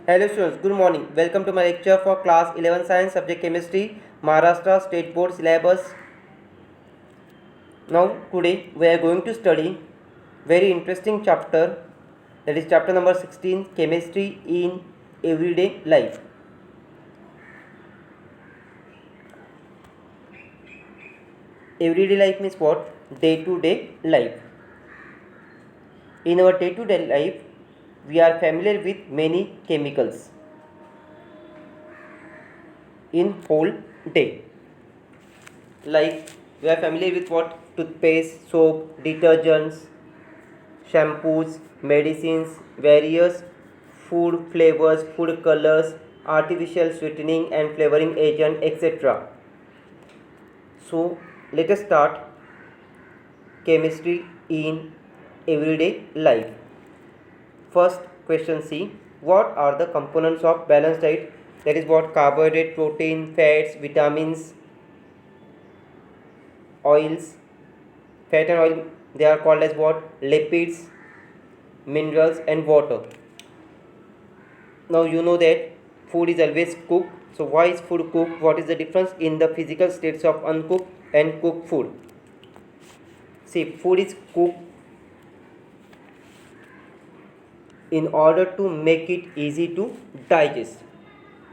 Hello students, good morning. Welcome to my lecture for class 11 science subject chemistry, Maharashtra State Board syllabus. Now today we are going to study very interesting chapter, that is chapter number 16, chemistry in everyday life. Everyday life means what? Day to day life. In our day to day life, we are familiar with many chemicals in whole day. Like we are familiar with what? Toothpaste, soap, detergents, shampoos, medicines, various food flavors, food colors, artificial sweetening and flavoring agent, etc. So let us start chemistry in everyday life. First question C. What are the components of balanced diet? That is what? Carbohydrate, protein, fats, vitamins, oils. Fat and oil, they are called as what? Lipids, minerals and water. Now you know that food is always cooked. So why is food cooked? What is the difference in the physical states of uncooked and cooked food? See, food is cooked in order to make it easy to digest.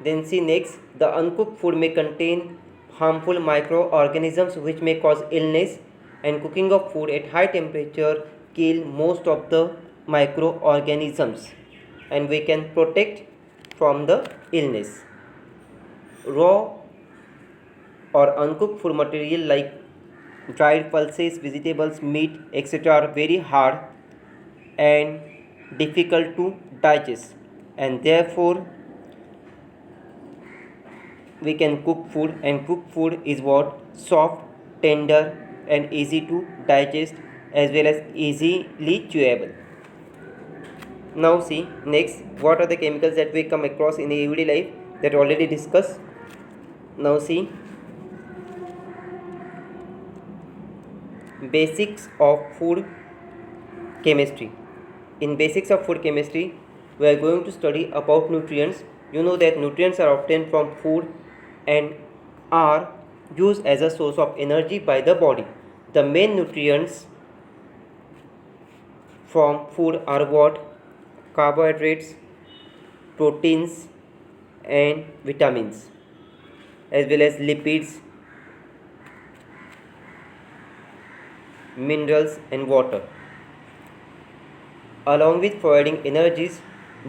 Then see next, the uncooked food may contain harmful microorganisms which may cause illness, and cooking of food at high temperature kill most of the microorganisms and we can protect from the illness. Raw or uncooked food material like dried pulses, vegetables, meat, etc. are very hard and difficult to digest, and therefore we can cook food, and cooked food is what? Soft, tender and easy to digest as well as easily chewable. Now see next, what are the chemicals that we come across in the everyday life, that already discussed. Now see, basics of food chemistry. In basics of food chemistry, we are going to study about nutrients. You know that nutrients are obtained from food and are used as a source of energy by the body. The main nutrients from food are what? Carbohydrates, proteins and vitamins, as well as lipids, minerals and water. Along with providing energies,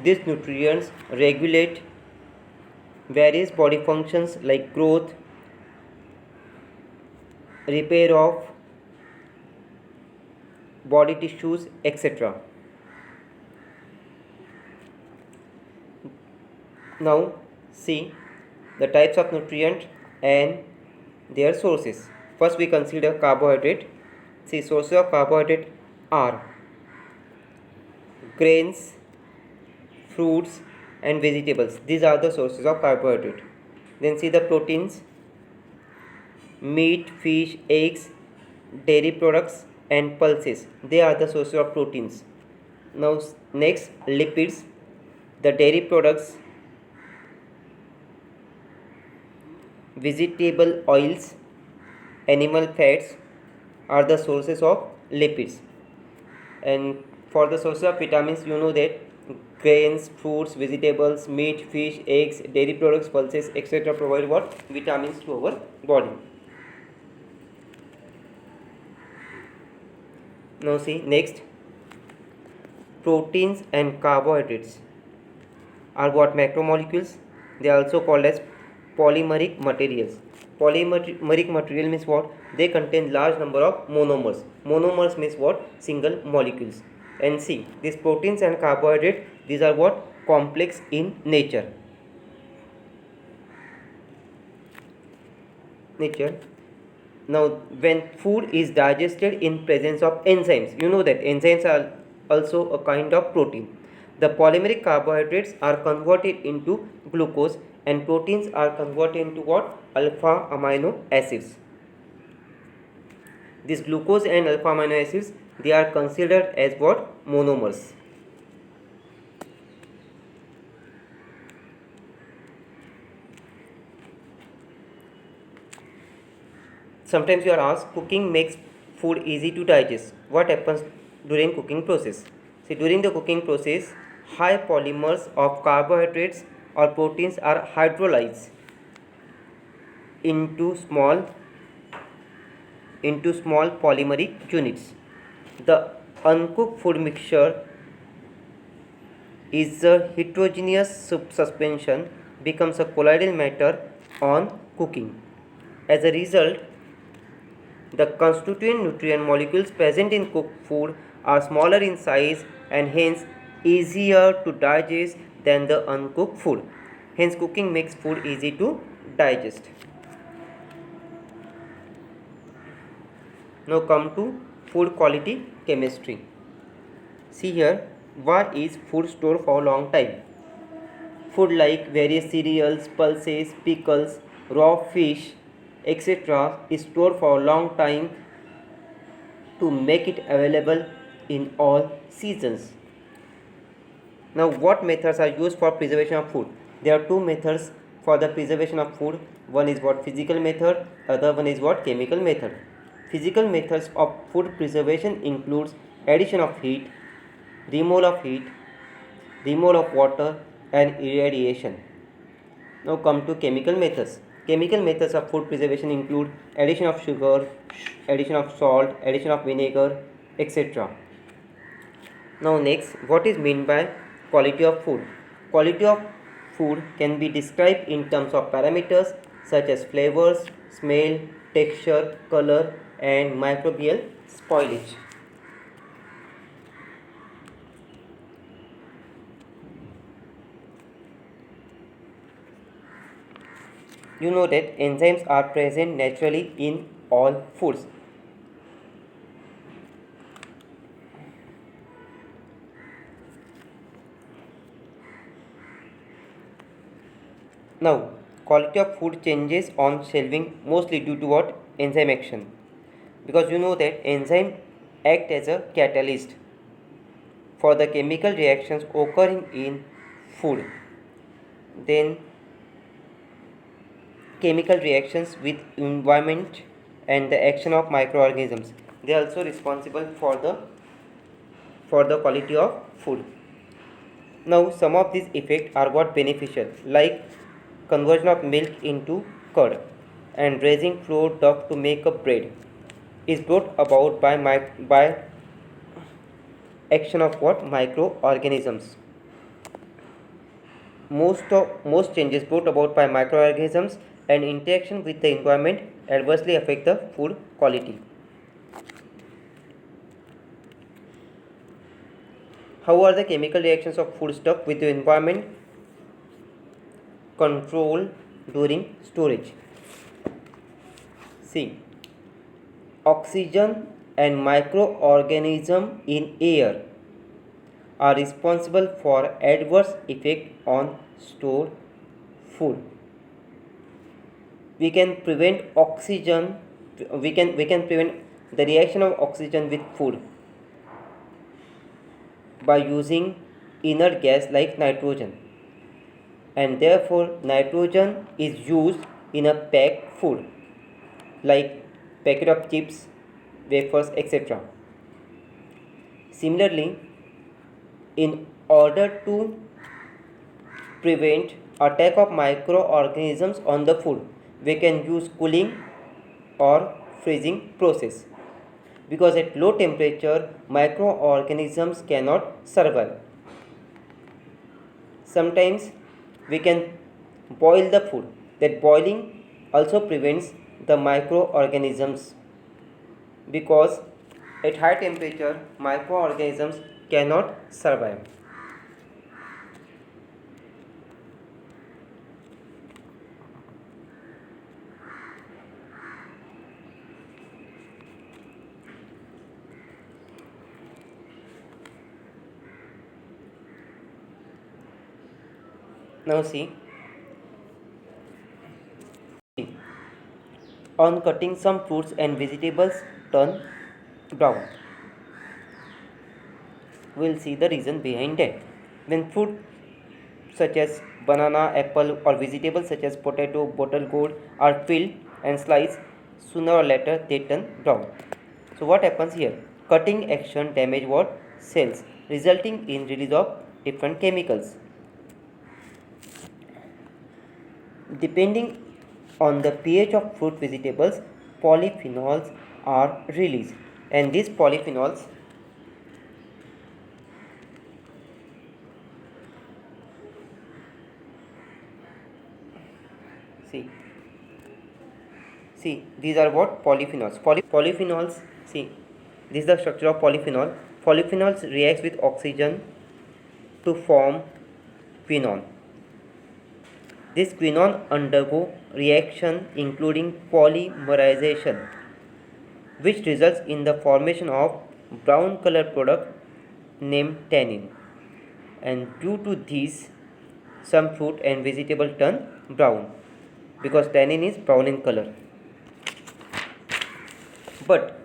these nutrients regulate various body functions like growth, repair of body tissues, etc. Now see the types of nutrient and their sources. First we consider carbohydrate. See, sources of carbohydrate are grains, fruits and vegetables. These are the sources of carbohydrate. Then see the proteins: meat, fish, eggs, dairy products and pulses. They are the sources of proteins. Now next, lipids. The dairy products, vegetable oils, animal fats are the sources of lipids. And for the sources of vitamins, you know that grains, fruits, vegetables, meat, fish, eggs, dairy products, pulses, etc. provide what? Vitamins to our body. Now see next, proteins and carbohydrates are what? Macromolecules. They are also called as polymeric materials. Polymeric material means what? They contain large number of monomers. Monomers means what? Single molecules. And see, these proteins and carbohydrate, these are what? Complex in nature. Now when food is digested in presence of enzymes, you know that enzymes are also a kind of protein. The polymeric carbohydrates are converted into glucose and proteins are converted into what? Alpha amino acids. These glucose and alpha amino acids, they are considered as what? Monomers. Sometimes you are asked, cooking makes food easy to digest. What happens during cooking process? See, during the cooking process, high polymers of carbohydrates or proteins are hydrolyzed into small polymeric units. The uncooked food mixture is a heterogeneous suspension becomes a colloidal matter on cooking. As a result, the constituent nutrient molecules present in cooked food are smaller in size and hence easier to digest than the uncooked food. Hence, cooking makes food easy to digest. Now come to food quality chemistry. See here, what is food stored for a long time? Food like various cereals, pulses, pickles, raw fish, etc. is stored for a long time to make it available in all seasons. Now, what methods are used for preservation of food? There are two methods for the preservation of food. One is what physical method, other one is what chemical method. Physical methods of food preservation includes addition of heat, removal of water and irradiation. Now come to chemical methods. Chemical methods of food preservation include addition of sugar, addition of salt, addition of vinegar, etc. Now next, what is meant by quality of food? Quality of food can be described in terms of parameters such as flavors, smell, texture, color and microbial spoilage. You know that enzymes are present naturally in all foods. Now, quality of food changes on shelving mostly due to what? Enzyme action. Because you know that enzyme act as a catalyst for the chemical reactions occurring in food. Then chemical reactions with environment and the action of microorganisms, they are also responsible for the quality of food. Now some of these effects are what beneficial, like conversion of milk into curd and raising flour dough to make a bread is brought about by action of what? Microorganisms. Most changes brought about by microorganisms and interaction with the environment adversely affect the food quality. How are the chemical reactions of foodstuff with the environment controlled during storage? See, oxygen and microorganisms in air are responsible for adverse effect on stored food. We can prevent the reaction of oxygen with food by using inert gas like nitrogen, and therefore nitrogen is used in a packed food like packet of chips, wafers, etc. Similarly, in order to prevent attack of microorganisms on the food, we can use cooling or freezing process, because at low temperature microorganisms cannot survive. Sometimes we can boil the food. That boiling also prevents the microorganisms, because at high temperature microorganisms cannot survive. Now see, on cutting some fruits and vegetables turn brown. We'll see the reason behind that. When fruit such as banana, apple or vegetables such as potato, bottle gourd are peeled and sliced, sooner or later they turn brown. So what happens here? Cutting action damage what? Cells, resulting in release of different chemicals. Depending on the pH of fruit vegetables, polyphenols are released, and these polyphenols see these are what? Polyphenols. Polyphenols, see, this is the structure of polyphenol. Polyphenols reacts with oxygen to form quinone. This quinone undergo reaction including polymerization, which results in the formation of brown color product named tannin. And due to this, some fruit and vegetable turn brown because tannin is brown in color. But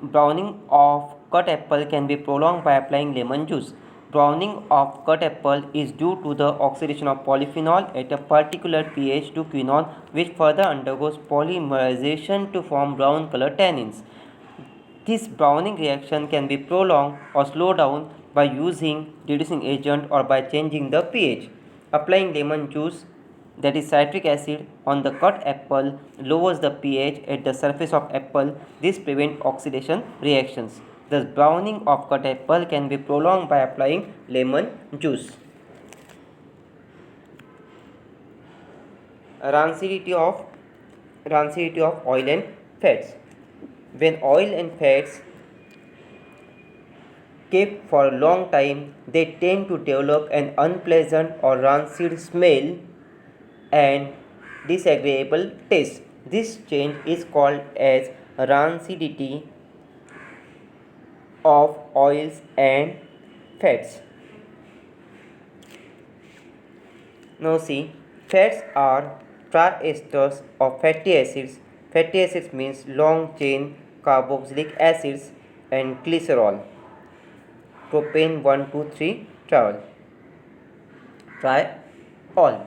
browning of cut apple can be prolonged by applying lemon juice. Browning of cut apple is due to the oxidation of polyphenol at a particular pH to quinone, which further undergoes polymerization to form brown color tannins. This browning reaction can be prolonged or slowed down by using reducing agent or by changing the pH. Applying lemon juice, that is citric acid, on the cut apple lowers the pH at the surface of apple. This prevents oxidation reactions. Thus, browning of cut apple can be prolonged by applying lemon juice. Rancidity of oil and fats. When oil and fats kept for a long time, they tend to develop an unpleasant or rancid smell and disagreeable taste. This change is called as rancidity of oils and fats. Now see, fats are triesters of fatty acids. Fatty acids means long chain carboxylic acids and glycerol. Propane 1, 2, 3 triol. Triol.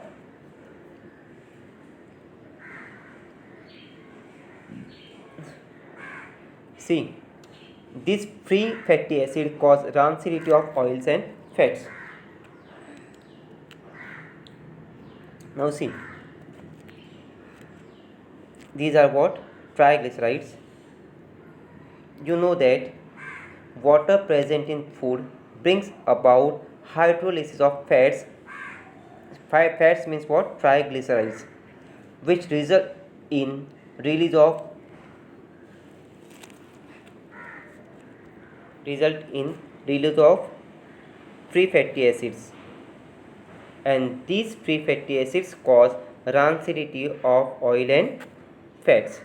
See, these free fatty acids cause rancidity of oils and fats. Now see, these are what? Triglycerides. You know that water present in food brings about hydrolysis of fats. Fats means what? Triglycerides, which result in release of free fatty acids, and these free fatty acids cause rancidity of oil and fats.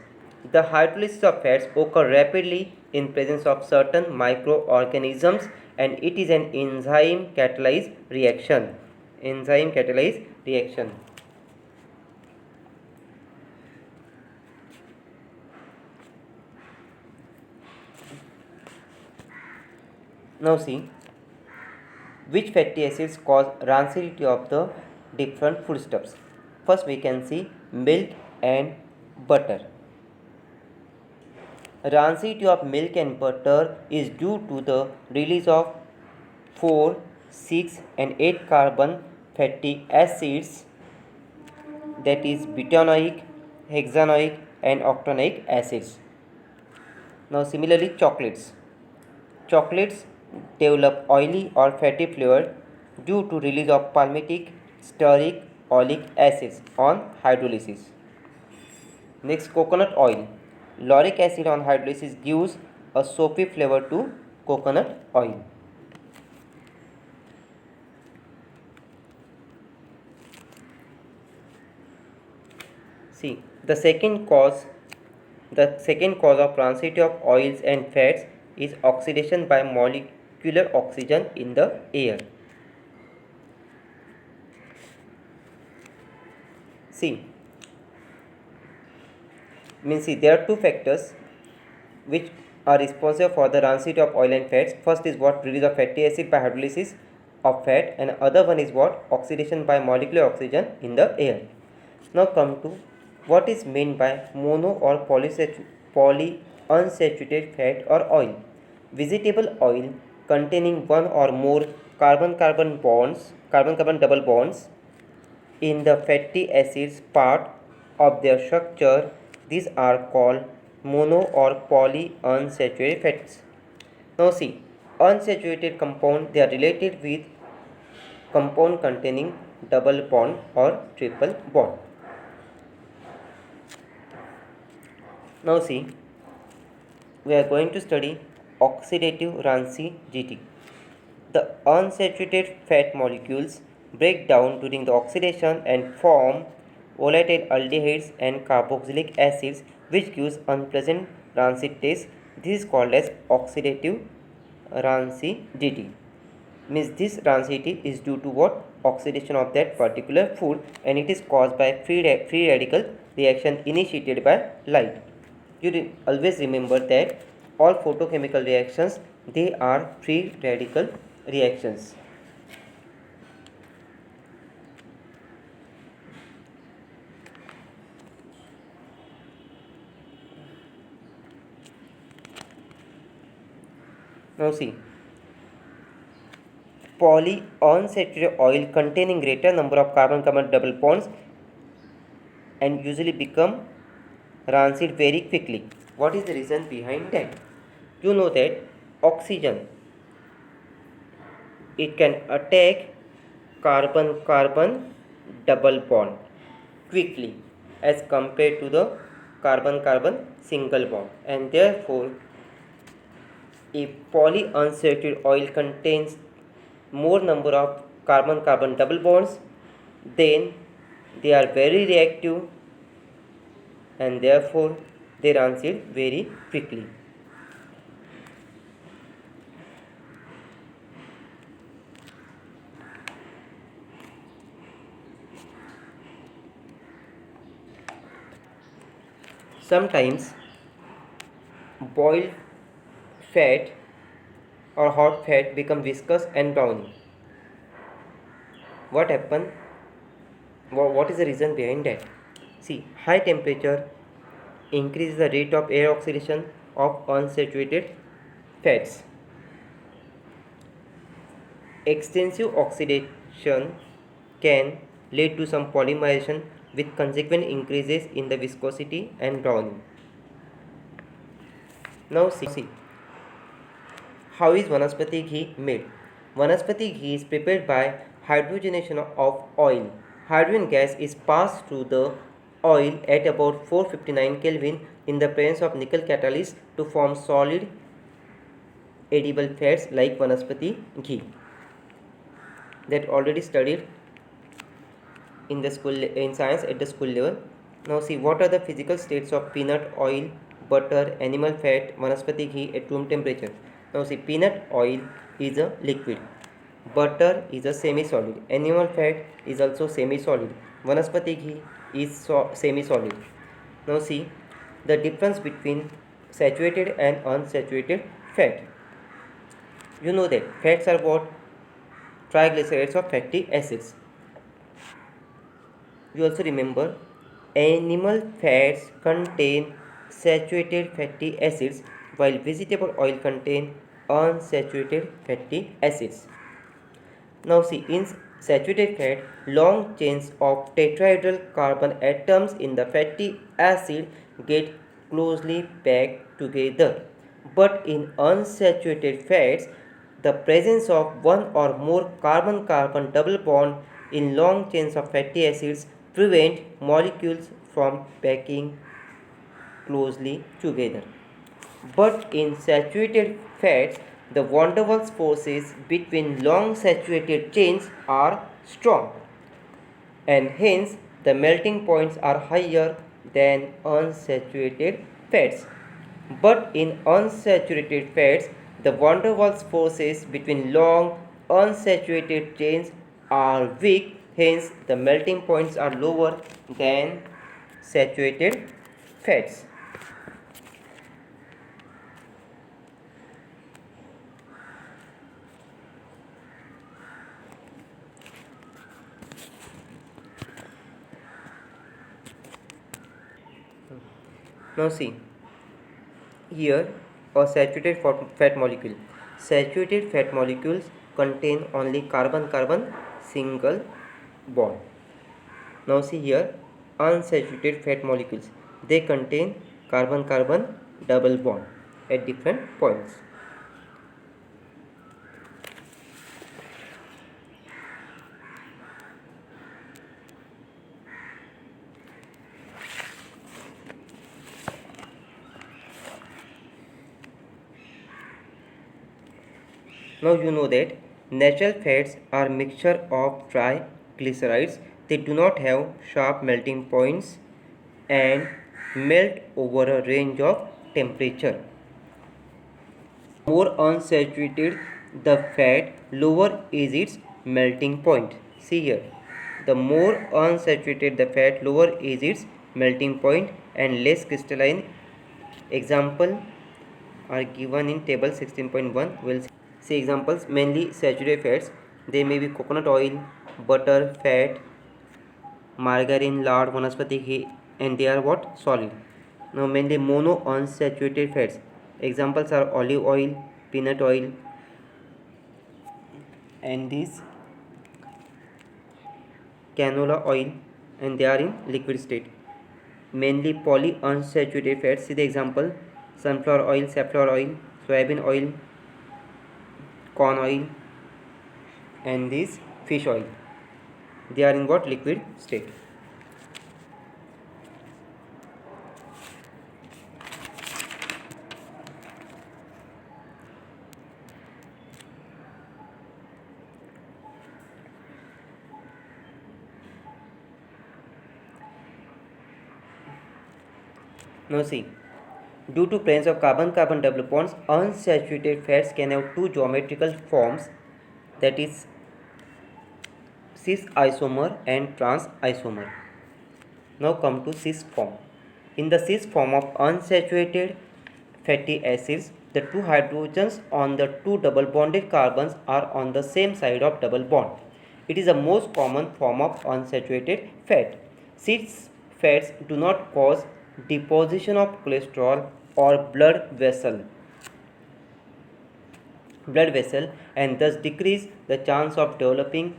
The hydrolysis of fats occur rapidly in presence of certain microorganisms, and it is an enzyme catalyzed reaction. Now see, which fatty acids cause rancidity of the different foodstuffs. First we can see milk and butter. Rancidity of milk and butter is due to the release of 4, 6 and 8 carbon fatty acids, that is butanoic, hexanoic and octanoic acids. Now similarly chocolates. Chocolates develop oily or fatty flavor due to release of palmitic, stearic, oleic acids on hydrolysis. Next, coconut oil. Lauric acid on hydrolysis gives a soapy flavor to coconut oil. See, the second cause of rancidity of oils and fats is oxidation by molecular oxygen in the air. See, there are two factors which are responsible for the rancidity of oil and fats. First is what? Release of fatty acid by hydrolysis of fat, and other one is what? Oxidation by molecular oxygen in the air. Now come to What is meant by mono or polyunsaturated fat or oil? Vegetable oil containing one or more carbon-carbon bonds, carbon-carbon double bonds in the fatty acids part of their structure. These are called mono or polyunsaturated fats. Now see, unsaturated compound, they are related with compound containing double bond or triple bond. Now see, we are going to study oxidative rancidity. The unsaturated fat molecules break down during the oxidation and form volatile aldehydes and carboxylic acids, which gives unpleasant rancid taste. This is called as oxidative rancidity. Means this rancidity is due to what? Oxidation of that particular food, and it is caused by free radical reaction initiated by light. You always remember that all photochemical reactions, they are free radical reactions. Now see, polyunsaturated oil containing greater number of carbon-carbon double bonds and usually become rancid very quickly. What is the reason behind that? You know that oxygen, it can attack carbon-carbon double bond quickly as compared to the carbon-carbon single bond, and therefore if polyunsaturated oil contains more number of carbon-carbon double bonds, then they are very reactive and therefore they rancid very quickly. Sometimes boiled fat or hot fat become viscous and browny. What happened? What is the reason behind that? See, high temperature increases the rate of air oxidation of unsaturated fats. Extensive oxidation can lead to some polymerization with consequent increases in the viscosity and browning. Now see, how is Vanaspati ghee made? Vanaspati ghee is prepared by hydrogenation of oil. Hydrogen gas is passed through the oil at about 459 Kelvin in the presence of nickel catalyst to form solid edible fats like Vanaspati ghee. That already studied in the school, in science at the school level. Now see, what are the physical states of peanut oil, butter, animal fat, Vanaspati ghee at room temperature? Now see, peanut oil is a liquid, butter is a semi-solid, animal fat is also semi-solid, Vanaspati ghee is semi-solid. Now see the difference between saturated and unsaturated fat. You know that fats are what? Triglycerides or fatty acids. You also remember animal fats contain saturated fatty acids while vegetable oil contain unsaturated fatty acids. Now see, in saturated fat, long chains of tetrahedral carbon atoms in the fatty acid get closely packed together. But in unsaturated fats, the presence of one or more carbon-carbon double bond in long chains of fatty acids prevent molecules from packing closely together. But in saturated fats, the van der Waals forces between long saturated chains are strong, and hence the melting points are higher than unsaturated fats. But in unsaturated fats, the van der Waals forces between long unsaturated chains are weak, hence the melting points are lower than saturated fats. Now see, here a saturated fat molecule. Saturated fat molecules contain only carbon-carbon single bond. Now see here, unsaturated fat molecules. They contain carbon-carbon double bond at different points. Now you know that natural fats are mixture of triglycerides. They do not have sharp melting points and melt over a range of temperature. More unsaturated the fat, lower is its melting point. See here, the more unsaturated the fat, lower is its melting point and less crystalline. Example are given in table 16.1. We'll see examples. Mainly saturated fats. They may be coconut oil, butter, fat, margarine, lard, vanaspati ghee, and they are what? Solid. Now mainly mono unsaturated fats. Examples are olive oil, peanut oil, and this canola oil, and they are in liquid state. Mainly polyunsaturated fats. See the example: sunflower oil, safflower oil, soybean oil, corn oil, and this fish oil. They are in what? Liquid state. Now see, due to presence of carbon-carbon double bonds, unsaturated fats can have two geometrical forms, that is cis isomer and trans isomer. Now come to cis form. In the cis form of unsaturated fatty acids, the two hydrogens on the two double bonded carbons are on the same side of double bond. It is the most common form of unsaturated fat. Cis fats do not cause deposition of cholesterol or blood vessel and thus decrease the chance of developing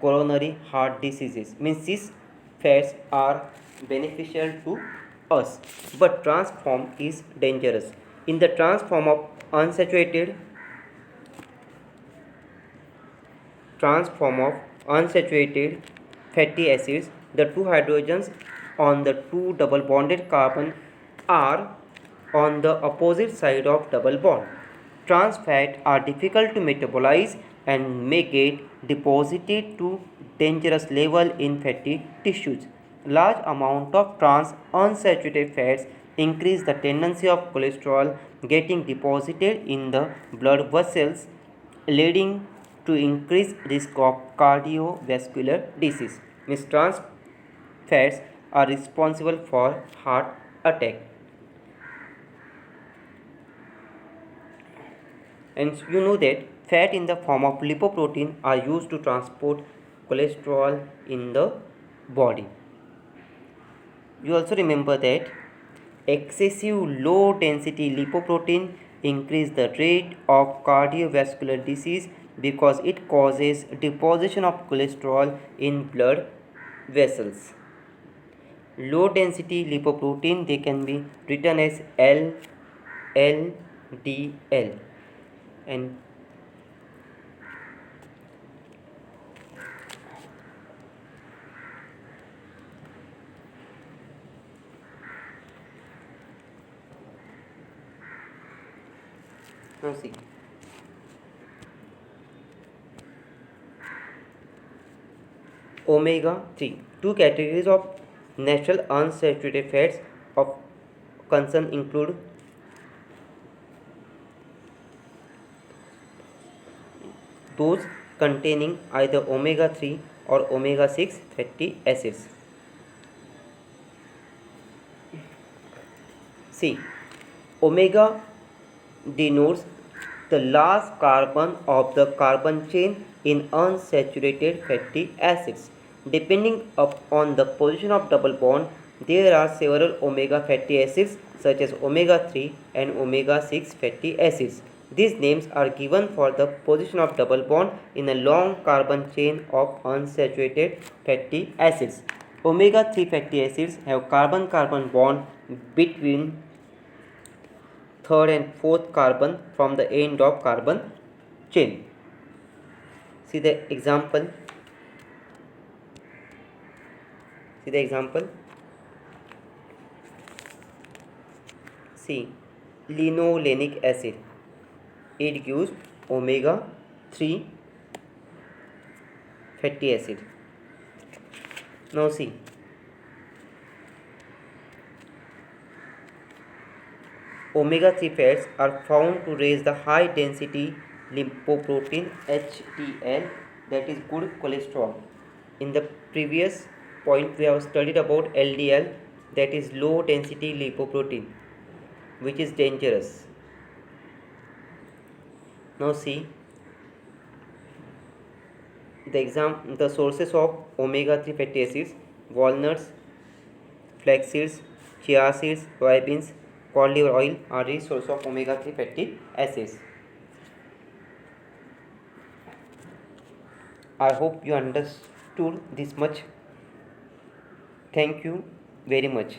coronary heart diseases. Means cis fats are beneficial to us, but trans form is dangerous. In the trans form of unsaturated fatty acids, the two hydrogens on the two double bonded carbon are on the opposite side of double bond. Trans fat are difficult to metabolize and may get deposited to dangerous level in fatty tissues. Large amount of trans unsaturated fats increase the tendency of cholesterol getting deposited in the blood vessels, leading to increased risk of cardiovascular disease. Means trans fats are responsible for heart attack. And you know that fat in the form of lipoprotein are used to transport cholesterol in the body. You also remember that excessive low density lipoprotein increase the rate of cardiovascular disease because it causes deposition of cholesterol in blood vessels. Low density lipoprotein, they can be written as LDL, and now see, omega 3. Two categories of natural unsaturated fats of concern include those containing either omega 3 or omega 6 fatty acids. See, omega denotes the last carbon of the carbon chain in unsaturated fatty acids. Depending upon the position of double bond, There are several omega fatty acids such as omega-3 and omega-6 fatty acids. These names are given for the position of double bond in a long carbon chain of unsaturated fatty acids. Omega-3 fatty acids have carbon-carbon bond between third and fourth carbon from the end of carbon chain. See the example. See the example. See, linolenic acid. It gives omega 3 fatty acid. Now see, omega 3 fats are found to raise the high density lipoprotein HDL, that is good cholesterol. In the previous point we have studied about LDL, that is low density lipoprotein, which is dangerous. Now see the sources of omega 3 fatty acids: walnuts, flax seeds, chia seeds, soybeans, cod liver oil are the source of omega 3 fatty acids. I hope you understood this much. Thank you very much.